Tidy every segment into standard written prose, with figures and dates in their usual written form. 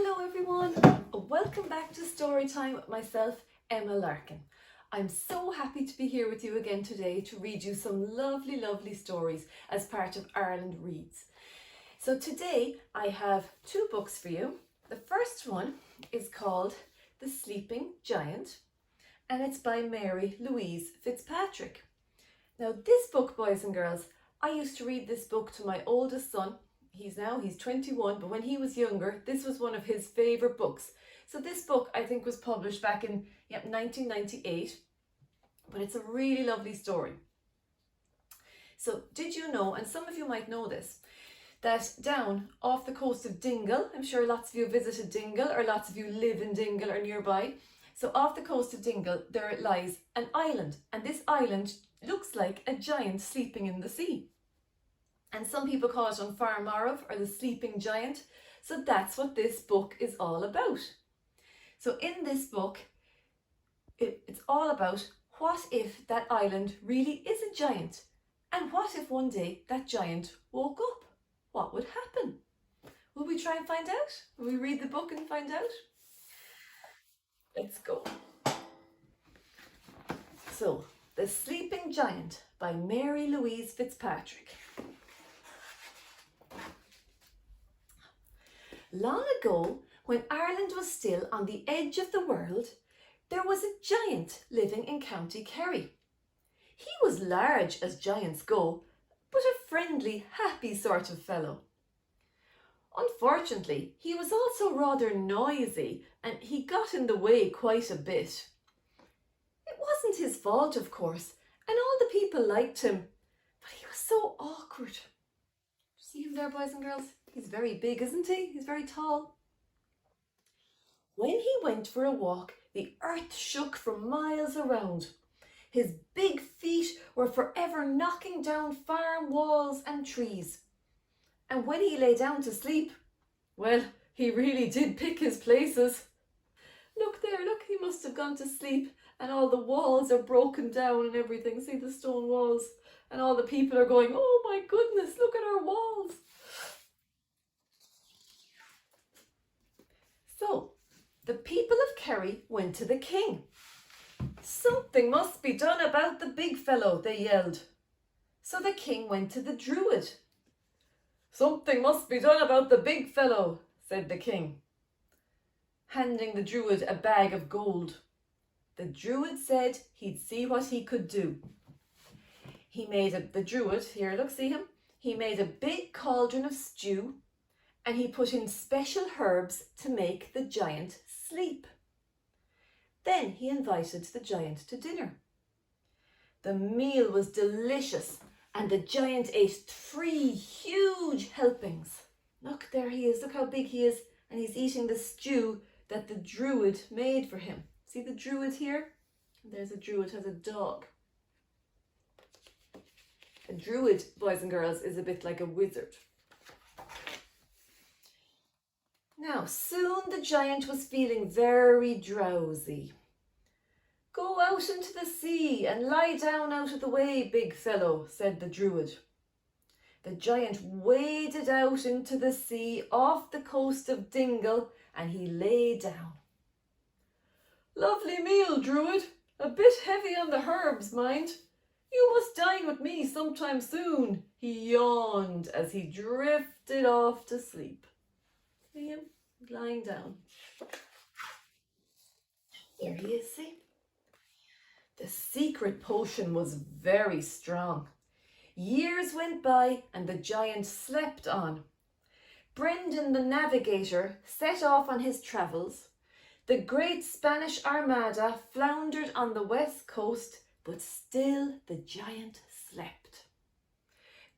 Hello everyone, welcome back to Storytime with myself, Emma Larkin. I'm so happy to be here with you again today to read you some lovely stories as part of Ireland Reads. So today I have two books for you. The first one is called The Sleeping Giant and it's by Mary Louise Fitzpatrick. Now this book, boys and girls, I used to read this book to my oldest son. He's 21, but when he was younger, this was one of his favourite books. So this book, I think, was published back in 1998, but it's a really lovely story. So did you know, and some of you might know this, that down off the coast of Dingle, I'm sure lots of you visited Dingle, or lots of you live in Dingle or nearby. So off the coast of Dingle, there lies an island, and this island looks like a giant sleeping in the sea. And some people call it An Fear Marbh, or the Sleeping Giant. So that's what this book is all about. So in this book, it's all about what if that island really is a giant? And what if one day that giant woke up? What would happen? Will we try and find out? Will we read the book and find out? Let's go. So, The Sleeping Giant by Mary Louise Fitzpatrick. Long ago, when Ireland was still on the edge of the world, there was a giant living in County Kerry. He was large as giants go, but a friendly, happy sort of fellow. Unfortunately, he was also rather noisy and he got in the way quite a bit. It wasn't his fault, of course, and all the people liked him, but he was so awkward. See him there, boys and girls? He's very big, isn't he? He's very tall. When he went for a walk, the earth shook for miles around. His big feet were forever knocking down farm walls and trees. And when he lay down to sleep, well, he really did pick his places. Look there, look, he must have gone to sleep and all the walls are broken down and everything. See the stone walls? And all the people are going, oh my goodness, look at our walls. So, the people of Kerry went to the king. Something must be done about the big fellow, they yelled. So the king went to the druid. Something must be done about the big fellow, said the king, handing the druid a bag of gold. The druid said he'd see what he could do. He made the druid, here look, see him? He made a big cauldron of stew and he put in special herbs to make the giant sleep. Then he invited the giant to dinner. The meal was delicious and the giant ate 3 huge helpings. Look, there he is, look how big he is, and he's eating the stew that the druid made for him. See the druid here? There's a druid, has a dog. A druid, boys and girls, is a bit like a wizard. Now, soon the giant was feeling very drowsy. Go out into the sea and lie down out of the way, big fellow, said the druid. The giant waded out into the sea off the coast of Dingle and he lay down. Lovely meal, druid. A bit heavy on the herbs, mind. You must dine with me sometime soon, he yawned as he drifted off to sleep. See him lying down. There he is, see? The secret potion was very strong. Years went by and the giant slept on. Brendan the navigator set off on his travels. The great Spanish Armada floundered on the west coast, but still the giant slept.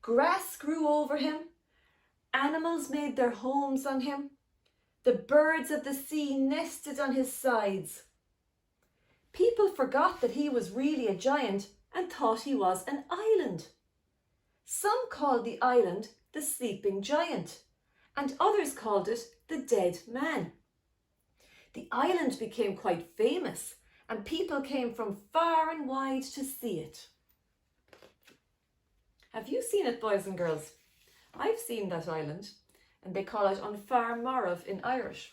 Grass grew over him. Animals made their homes on him. The birds of the sea nested on his sides. People forgot that he was really a giant and thought he was an island. Some called the island the Sleeping Giant, and others called it the Dead Man. The island became quite famous, and people came from far and wide to see it. Have you seen it, boys and girls? I've seen that island. and they call it an fear marbh in Irish.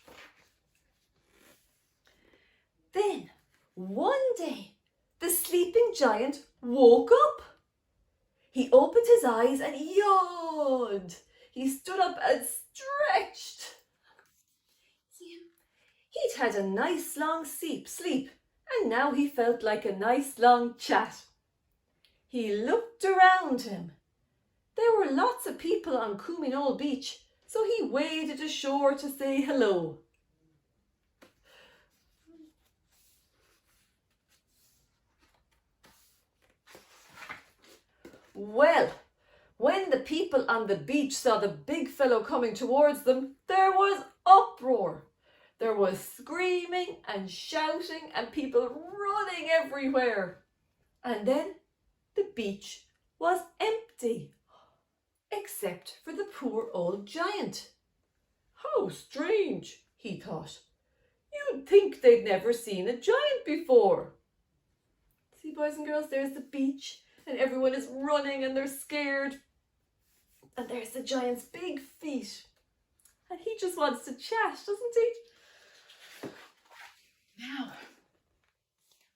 Then, one day, the sleeping giant woke up. He opened his eyes and yawned. He stood up and stretched. He'd had a nice long sleep, and now he felt like a nice long chat. He looked around him. There were lots of people on Coominole Beach, so he waded ashore to say hello. Well, when the people on the beach saw the big fellow coming towards them, there was uproar. There was screaming and shouting and people running everywhere. And then the beach was empty, except for the poor old giant. How strange, he thought. You'd think they'd never seen a giant before. See, boys and girls, there's the beach and everyone is running and they're scared. And there's the giant's big feet. And he just wants to chat, doesn't he? Now,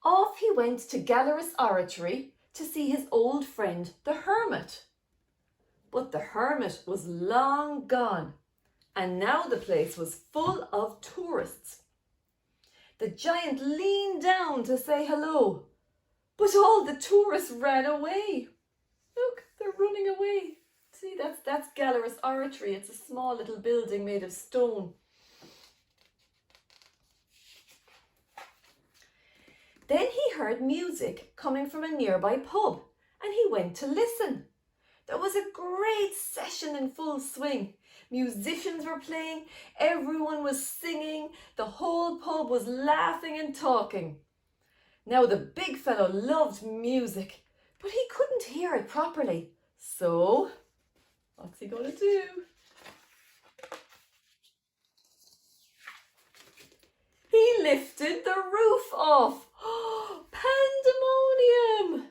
off he went to Gallerus Oratory to see his old friend, the hermit. But the hermit was long gone, and now the place was full of tourists. The giant leaned down to say hello, but all the tourists ran away. Look, they're running away. See, that's Gallerus Oratory. It's a small little building made of stone. Then he heard music coming from a nearby pub, and he went to listen. There was a great session in full swing. Musicians were playing, everyone was singing, the whole pub was laughing and talking. Now the big fellow loved music, but he couldn't hear it properly. So, what's he going to do? He lifted the roof off. Pandemonium!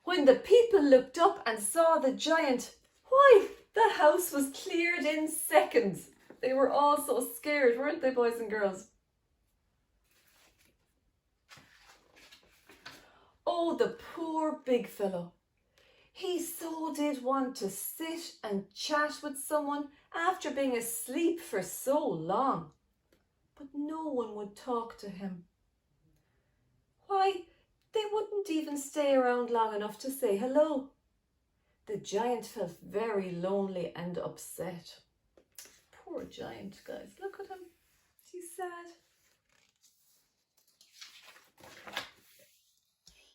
When the people looked up and saw the giant, why, the house was cleared in seconds. They were all so scared, weren't they, boys and girls? Oh, the poor big fellow. He so did want to sit and chat with someone after being asleep for so long. But no one would talk to him. Why, they wouldn't even stay around long enough to say hello. The giant felt very lonely and upset. Poor giant, guys. Look at him. He's sad.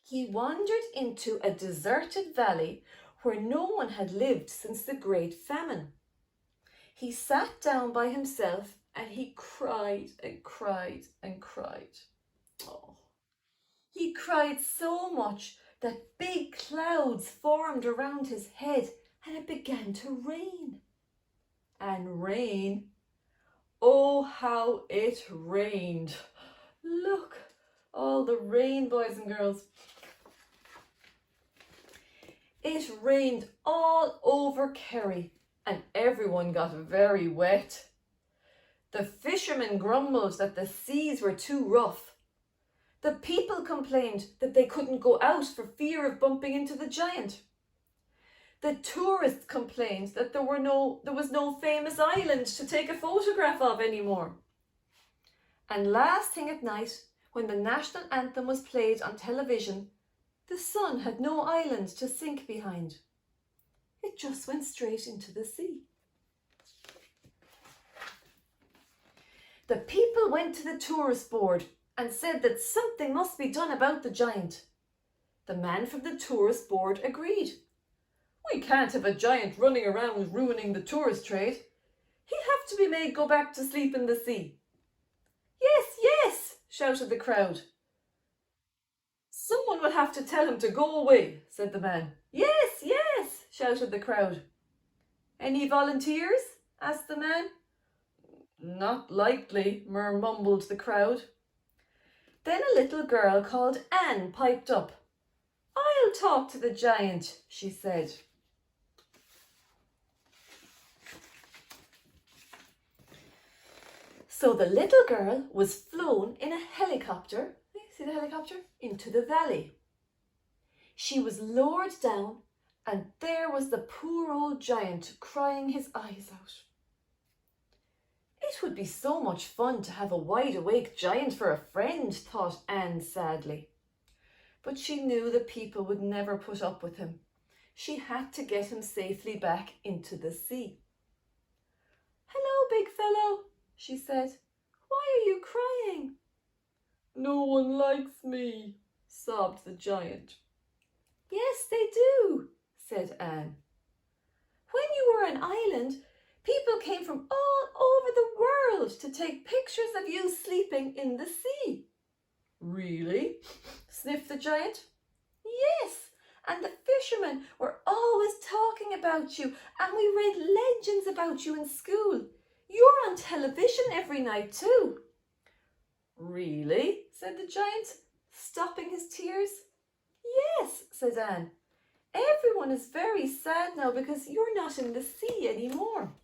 He wandered into a deserted valley where no one had lived since the Great Famine. He sat down by himself and he cried and cried and cried. Oh. He cried so much that big clouds formed around his head and it began to rain. And rain, oh how it rained. Look, all the rain, boys and girls. It rained all over Kerry and everyone got very wet. The fishermen grumbled that the seas were too rough. The people complained that they couldn't go out for fear of bumping into the giant. The tourists complained that there was no famous island to take a photograph of anymore. And last thing at night, when the national anthem was played on television, the sun had no island to sink behind. It just went straight into the sea. The people went to the tourist board and said that something must be done about the giant. The man from the tourist board agreed. We can't have a giant running around ruining the tourist trade. He'll have to be made go back to sleep in the sea. Yes, yes, shouted the crowd. Someone will have to tell him to go away, said the man. Yes, yes, shouted the crowd. Any volunteers? Asked the man. Not likely, mumbled the crowd. Then a little girl called Anne piped up. I'll talk to the giant, she said. So the little girl was flown in a helicopter, you see the helicopter, into the valley. She was lowered down, and there was the poor old giant crying his eyes out. It would be so much fun to have a wide-awake giant for a friend, thought Anne sadly. But she knew the people would never put up with him. She had to get him safely back into the sea. "Hello, big fellow," she said. "Why are you crying?" "No one likes me," sobbed the giant. "Yes, they do," said Anne. "When you were an island, people came from all over the world to take pictures of you sleeping in the sea." "Really?" sniffed the giant. "Yes, and the fishermen were always talking about you, and we read legends about you in school. You're on television every night too." "Really?" said the giant, stopping his tears. "Yes," said Anne. "Everyone is very sad now because you're not in the sea anymore."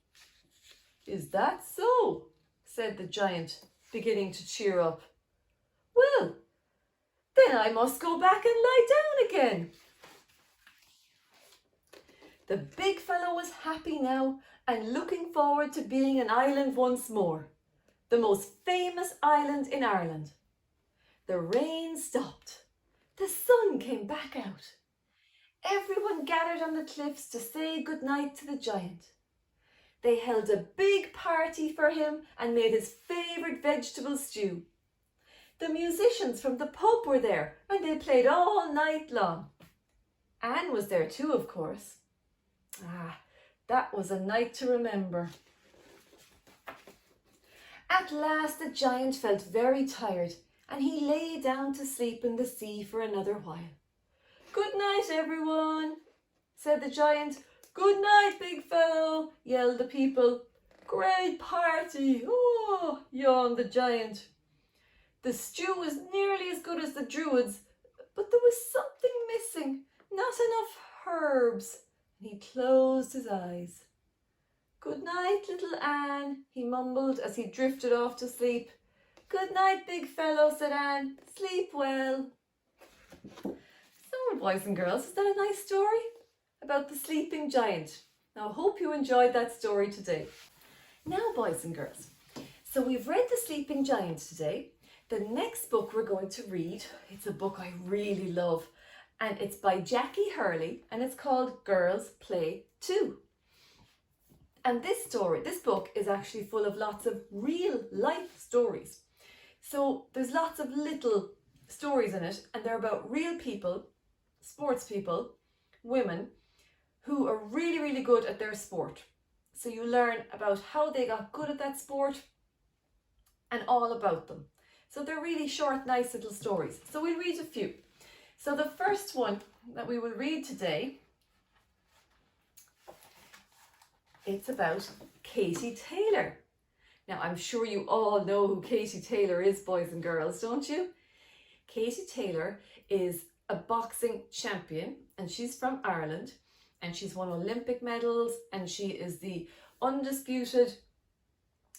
"Is that so?" said the giant, beginning to cheer up. "Well, then I must go back and lie down again." The big fellow was happy now and looking forward to being an island once more, the most famous island in Ireland. The rain stopped. The sun came back out. Everyone gathered on the cliffs to say goodnight to the giant. They held a big party for him and made his favourite vegetable stew. The musicians from the pub were there and they played all night long. Anne was there too, of course. That was a night to remember. At last the giant felt very tired and he lay down to sleep in the sea for another while. "Good night, everyone," said the giant. "Good night, big fellow," yelled the people. "Great party!" "Oh," yawned the giant. The stew was nearly as good as the Druids, but there was something missing, not enough herbs. He closed his eyes. "Good night, little Anne," he mumbled as he drifted off to sleep. "Good night, big fellow," said Anne. "Sleep well." So, boys and girls, is that a nice story about the sleeping giant? Now, I hope you enjoyed that story today. Now, boys and girls, so we've read The Sleeping Giant today. The next book we're going to read, it's a book I really love, and it's by Jacqui Hurley, and it's called Girls Play Too. And this book is actually full of lots of real life stories. So there's lots of little stories in it, and they're about real people, sports people, women, who are really, really good at their sport. So you learn about how they got good at that sport and all about them. So they're really short, nice little stories. So we'll read a few. So the first one that we will read today, it's about Katie Taylor. Now, I'm sure you all know who Katie Taylor is, boys and girls, don't you? Katie Taylor is a boxing champion, and she's from Ireland, and she's won Olympic medals, and she is the undisputed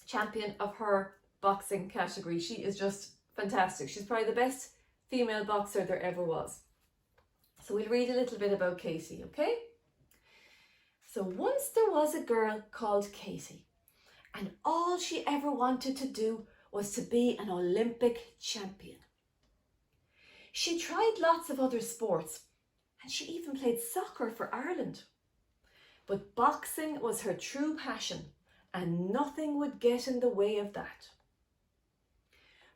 champion of her boxing category. She is just fantastic. She's probably the best female boxer there ever was. So we'll read a little bit about Katie, okay? So once there was a girl called Katie, and all she ever wanted to do was to be an Olympic champion. She tried lots of other sports, and she even played soccer for Ireland. But boxing was her true passion, and nothing would get in the way of that.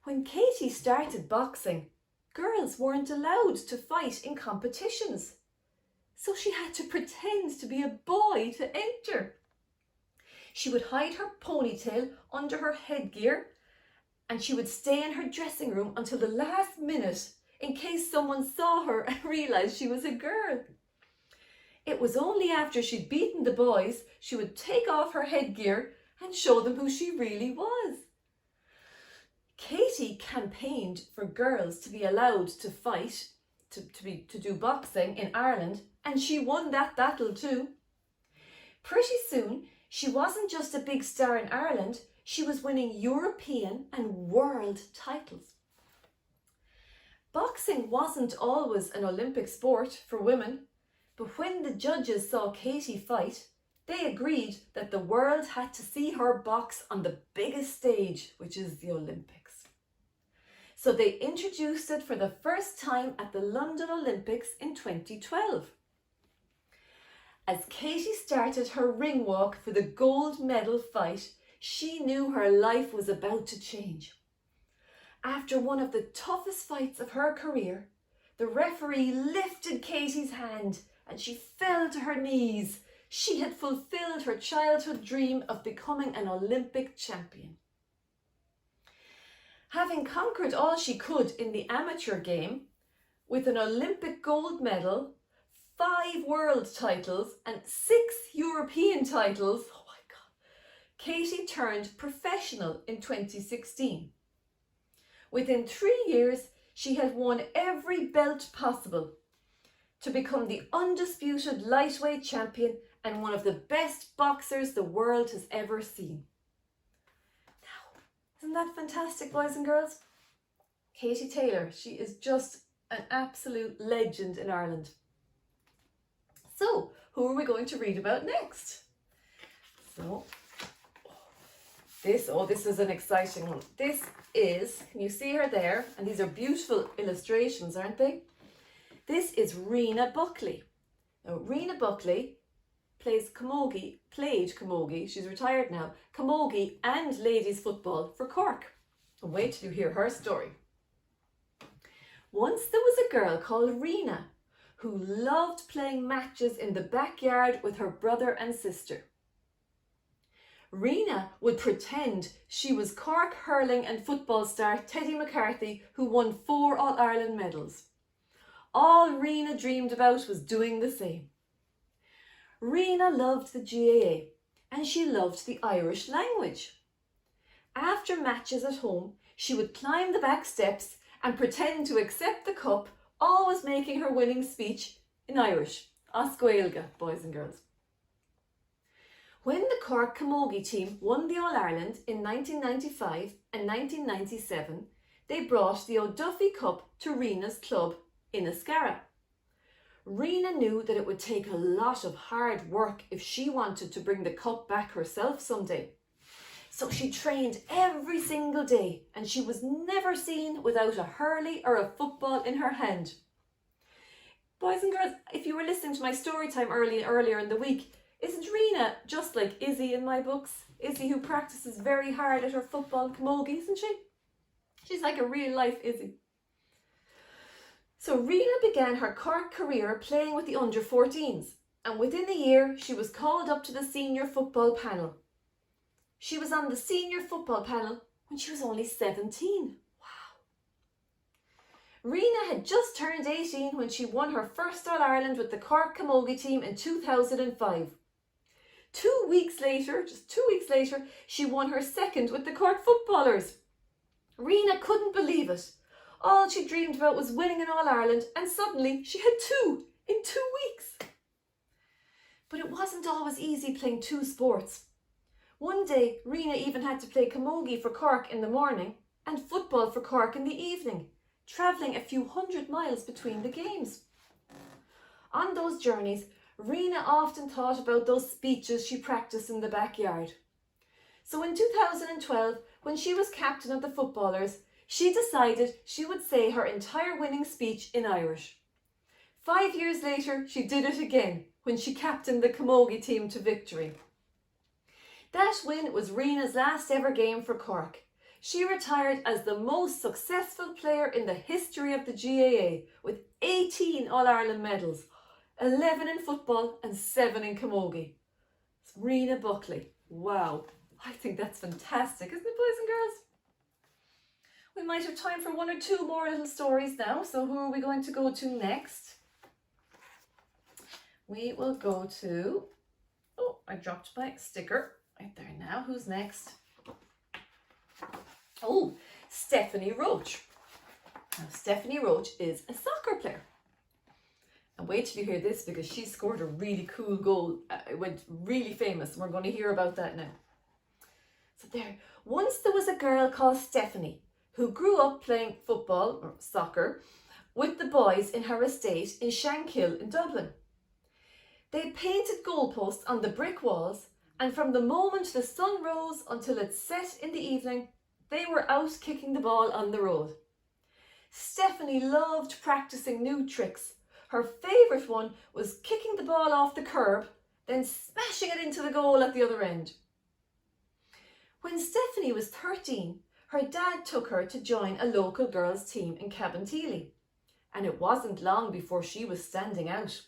When Katie started boxing, girls weren't allowed to fight in competitions, so she had to pretend to be a boy to enter. She would hide her ponytail under her headgear, and she would stay in her dressing room until the last minute in case someone saw her and realised she was a girl. It was only after she'd beaten the boys she would take off her headgear and show them who she really was. Katie campaigned for girls to be allowed to fight, to do boxing in Ireland, and she won that battle too. Pretty soon, she wasn't just a big star in Ireland, She was winning European and world titles. Boxing wasn't always an Olympic sport for women, but when the judges saw Katie fight, they agreed that the world had to see her box on the biggest stage, which is the Olympics. So they introduced it for the first time at the London Olympics in 2012. As Katie started her ring walk for the gold medal fight, she knew her life was about to change. After one of the toughest fights of her career, the referee lifted Katie's hand and she fell to her knees. She had fulfilled her childhood dream of becoming an Olympic champion. Having conquered all she could in the amateur game, with an Olympic gold medal, 5 world titles and 6 European titles, oh my God, Katie turned professional in 2016. Within 3 years, she had won every belt possible to become the undisputed lightweight champion and one of the best boxers the world has ever seen. Now, isn't that fantastic, boys and girls? Katie Taylor, she is just an absolute legend in Ireland. So, who are we going to read about next? So, this is an exciting one. This is, can you see her there? And these are beautiful illustrations, aren't they? This is Rena Buckley. Now, Rena Buckley played camogie, she's retired now, camogie and ladies football for Cork. And wait till you hear her story. Once there was a girl called Rena who loved playing matches in the backyard with her brother and sister. Rena would pretend she was Cork hurling and football star Teddy McCarthy, who won 4 All-Ireland medals. All Rena dreamed about was doing the same. Rena loved the GAA and she loved the Irish language. After matches at home, she would climb the back steps and pretend to accept the cup, always making her winning speech in Irish. As Gaeilge, boys and girls. When the Cork camogie team won the All-Ireland in 1995 and 1997, they brought the O'Duffy Cup to Rena's club in Ascara. Rena knew that it would take a lot of hard work if she wanted to bring the cup back herself someday. So she trained every single day and she was never seen without a hurley or a football in her hand. Boys and girls, if you were listening to my story time earlier in the week, isn't Rena just like Izzy in my books? Izzy, who practices very hard at her football and camogie, isn't she? She's like a real life Izzy. So Rena began her Cork career playing with the under-14s, and within a year she was called up to the senior football panel. She was on the senior football panel when she was only 17. Wow. Rena had just turned 18 when she won her first All-Ireland with the Cork camogie team in 2005. 2 weeks later, just 2 weeks later, she won her second with the Cork footballers. Rena couldn't believe it. All she dreamed about was winning an All-Ireland, and suddenly she had 2 in 2 weeks. But it wasn't always easy playing 2 sports. One day, Rena even had to play camogie for Cork in the morning and football for Cork in the evening, travelling a few hundred miles between the games. On those journeys, Rena often thought about those speeches she practiced in the backyard. So in 2012, when she was captain of the footballers, she decided she would say her entire winning speech in Irish. 5 years later, she did it again when she captained the camogie team to victory. That win was Rena's last ever game for Cork. She retired as the most successful player in the history of the GAA with 18 All-Ireland medals, 11 in football and 7 in camogie. It's Rena Buckley. Wow, I think that's fantastic, isn't it, boys and girls? We might have time for 1 or 2 more little stories now, so who are we going to go to next? We will go to, oh, I dropped my sticker right there now. Who's next? Oh, Stephanie Roach. Now, Stephanie Roach is a soccer player. And wait till you hear this, because she scored a really cool goal. It went really famous. We're going to hear about that now. Once there was a girl called Stephanie who grew up playing football or soccer with the boys in her estate in Shankill in Dublin. They painted goalposts on the brick walls, and from the moment the sun rose until it set in the evening, they were out kicking the ball on the road. Stephanie loved practicing new tricks. Her favourite one was kicking the ball off the curb, then smashing it into the goal at the other end. When Stephanie was 13, her dad took her to join a local girls' team in Cabinteely, and it wasn't long before she was standing out.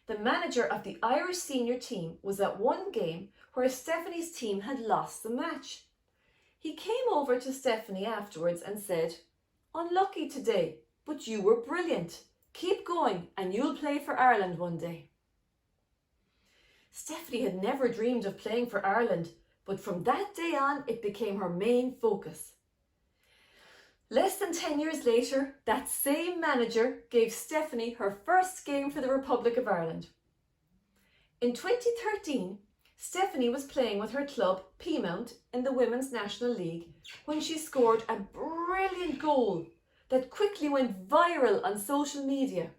The manager of the Irish senior team was at one game where Stephanie's team had lost the match. He came over to Stephanie afterwards and said, "Unlucky today, but you were brilliant. Keep going and you'll play for Ireland one day." Stephanie had never dreamed of playing for Ireland, but from that day on it became her main focus. Less than 10 years later, that same manager gave Stephanie her first game for the Republic of Ireland. In 2013, Stephanie was playing with her club, Peamount, in the Women's National League when she scored a brilliant goal that quickly went viral on social media.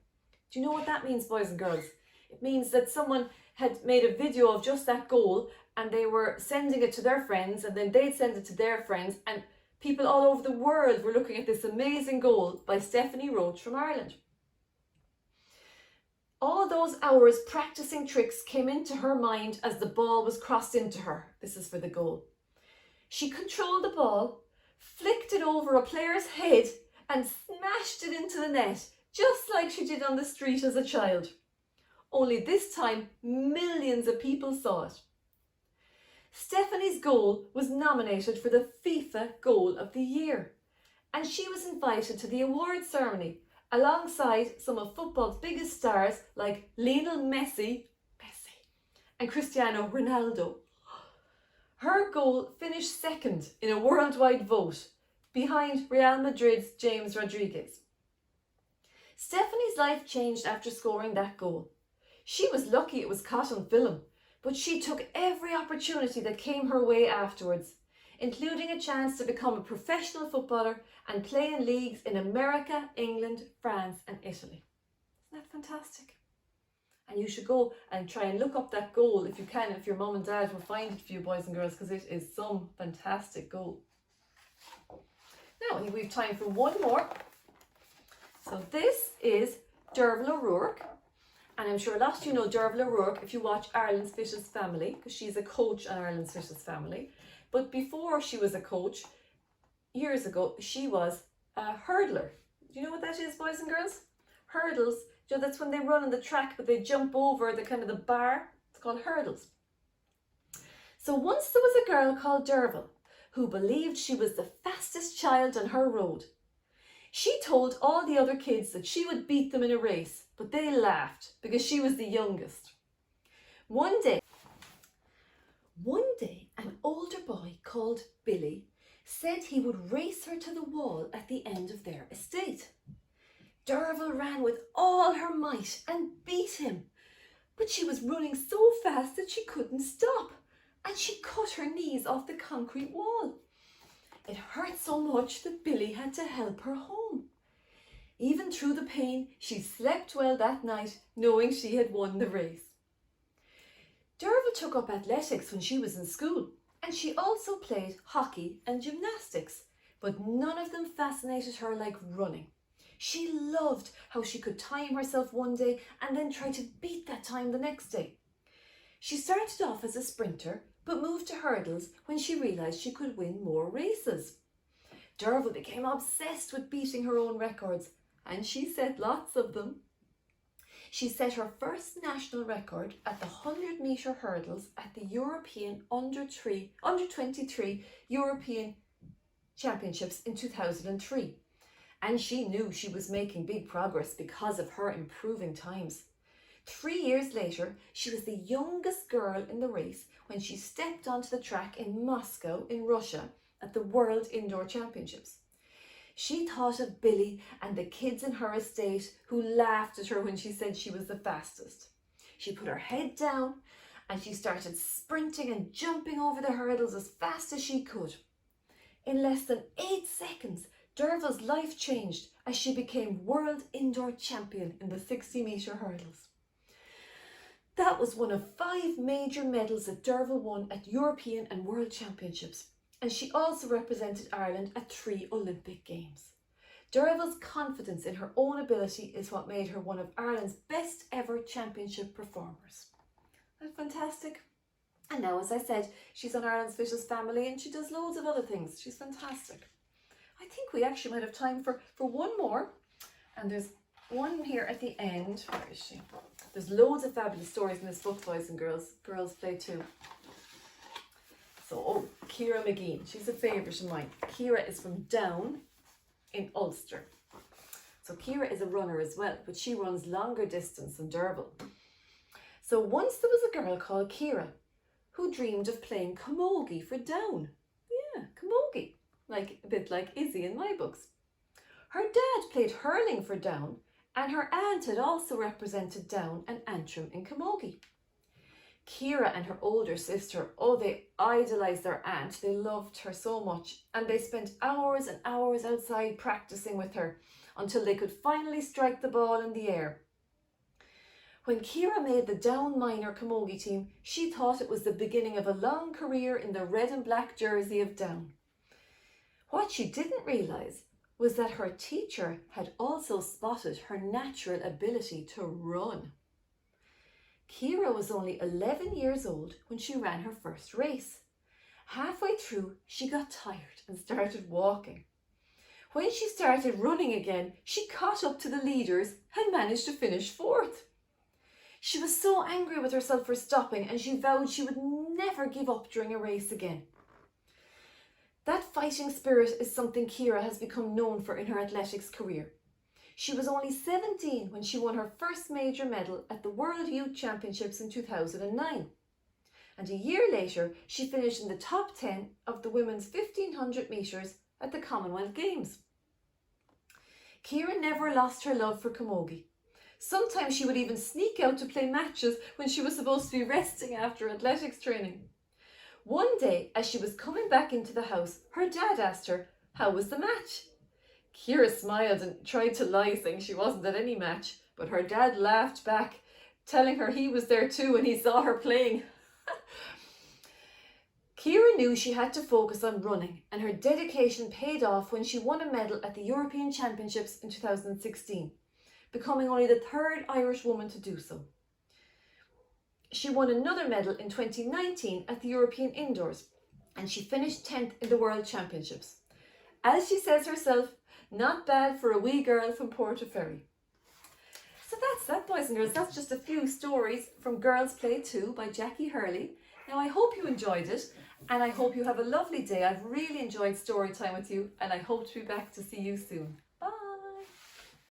Do you know what that means, boys and girls? It means that someone had made a video of just that goal and they were sending it to their friends, and then they'd send it to their friends, and people all over the world were looking at this amazing goal by Stephanie Roach from Ireland. All those hours practicing tricks came into her mind as the ball was crossed into her. This is for the goal. She controlled the ball, flicked it over a player's head and smashed it into the net, just like she did on the street as a child. Only this time, millions of people saw it. Stephanie's goal was nominated for the FIFA Goal of the Year, and she was invited to the award ceremony alongside some of football's biggest stars like Lionel Messi and Cristiano Ronaldo. Her goal finished second in a worldwide vote behind Real Madrid's James Rodriguez. Stephanie's life changed after scoring that goal. She was lucky it was caught on film, but she took every opportunity that came her way afterwards, including a chance to become a professional footballer and play in leagues in America, England, France and Italy. Isn't that fantastic? And you should go and try and look up that goal if you can, if your mum and dad will find it for you, boys and girls, because it is some fantastic goal. Now, I think we have time for one more. So this is Derval O'Rourke. And I'm sure a lot of you know Derval O'Rourke if you watch Ireland's Fittest Family, because she's a coach on Ireland's Fittest Family. But before she was a coach, years ago, she was a hurdler. Do you know what that is, boys and girls? Hurdles, you know, that's when they run on the track, but they jump over the kind of the bar. It's called hurdles. So once there was a girl called Derval who believed she was the fastest child on her road. She told all the other kids that she would beat them in a race, but they laughed because she was the youngest. One day, an older boy called Billy said he would race her to the wall at the end of their estate. Derval ran with all her might and beat him, but she was running so fast that she couldn't stop, and she cut her knees off the concrete wall. It hurt so much that Billy had to help her home. Even through the pain, she slept well that night, knowing she had won the race. Derval took up athletics when she was in school, and she also played hockey and gymnastics, but none of them fascinated her like running. She loved how she could time herself one day and then try to beat that time the next day. She started off as a sprinter, but moved to hurdles when she realised she could win more races. Derval became obsessed with beating her own records, and she set lots of them. She set her first national record at the 100-metre hurdles at the European Under-23 European Championships in 2003. And she knew she was making big progress because of her improving times. 3 years later, she was the youngest girl in the race when she stepped onto the track in Moscow in Russia at the World Indoor Championships. She thought of Billy and the kids in her estate who laughed at her when she said she was the fastest. She put her head down and she started sprinting and jumping over the hurdles as fast as she could. In less than 8 seconds, Derva's life changed as she became world indoor champion in the 60-metre hurdles. That was one of 5 major medals that Derva won at European and World Championships, and she also represented Ireland at 3 Olympic Games. Derva's confidence in her own ability is what made her one of Ireland's best ever championship performers. Isn't that fantastic? And now, as I said, she's on Ireland's Fittest Family and she does loads of other things. She's fantastic. I think we actually might have time for one more. And there's one here at the end. Where is she? There's loads of fabulous stories in this book, boys and girls. Girls play too. So, Ciara McGee. She's a favourite of mine. Ciara is from Down in Ulster. So Ciara is a runner as well, but she runs longer distance than Derval. So once there was a girl called Ciara who dreamed of playing camogie for Down. Yeah, camogie. A bit like Izzy in my books. Her dad played hurling for Down, and her aunt had also represented Down and Antrim in camogie. Ciara and her older sister, they idolised their aunt. They loved her so much, and they spent hours and hours outside practising with her until they could finally strike the ball in the air. When Ciara made the Down minor camogie team, she thought it was the beginning of a long career in the red and black jersey of Down. What she didn't realise was that her teacher had also spotted her natural ability to run. Ciara was only 11 years old when she ran her first race. Halfway through, she got tired and started walking. When she started running again, she caught up to the leaders and managed to finish 4th. She was so angry with herself for stopping, and she vowed she would never give up during a race again. That fighting spirit is something Ciara has become known for in her athletics career. She was only 17 when she won her first major medal at the World Youth Championships in 2009. And a year later, she finished in the top 10 of the women's 1500 metres at the Commonwealth Games. Ciara never lost her love for camogie. Sometimes she would even sneak out to play matches when she was supposed to be resting after athletics training. One day, as she was coming back into the house, her dad asked her, "How was the match?" Ciara smiled and tried to lie, saying she wasn't at any match, but her dad laughed back, telling her he was there too and he saw her playing. Ciara knew she had to focus on running, and her dedication paid off when she won a medal at the European Championships in 2016, becoming only the 3rd Irish woman to do so. She won another medal in 2019 at the European Indoors, and she finished 10th in the World Championships. As she says herself, not bad for a wee girl from Portaferry. So that's that, boys and girls. That's just a few stories from Girls Play 2 by Jacqui Hurley. Now, I hope you enjoyed it, and I hope you have a lovely day. I've really enjoyed story time with you, and I hope to be back to see you soon.